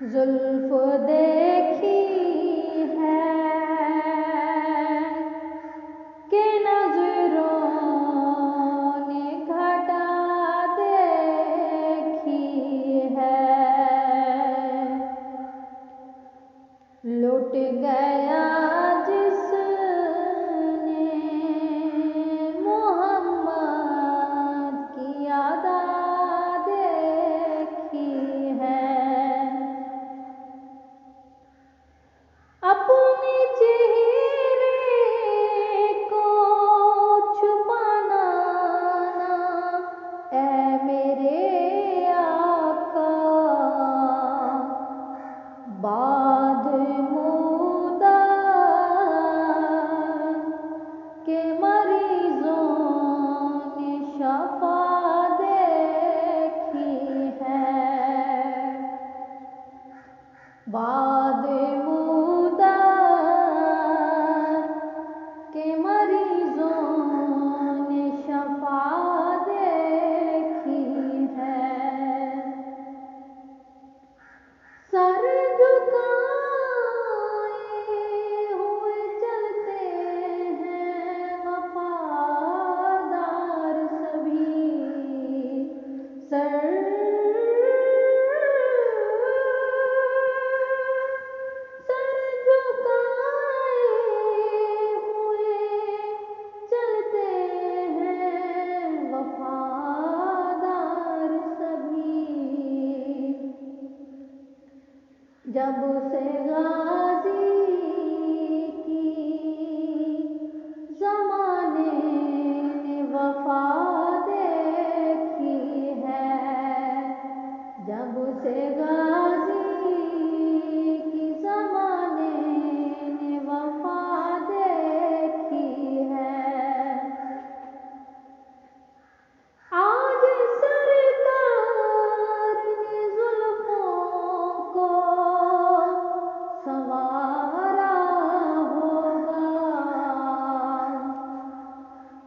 زلف دیکھی ہے کہ نظروں نے گھٹا دیکھی ہے، لٹ گیا جس نے محمد کی ادا دیکھی ہے، اپنے چہرے کو چھپانا نہ اے میرے آقا، بعد مدت کے مریضوں نے شفا دیکھی ہے، بعد کہ مریضوں نے شفا دیکھی ہے، سر جھکائے ہوئے چلتے ہیں وفادار سبھی، سر جب سے غازی کی زمانے نے وفا دیکھی ہے، جب سے غازی کی زمانے نے وفا دیکھی ہے، آج سرکار نے زلفوں کو سنوارا ہوگا،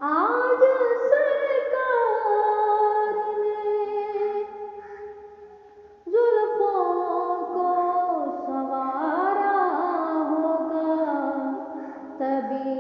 آج سرکار نے زلفوں کو سنوارا ہوگا، تبھی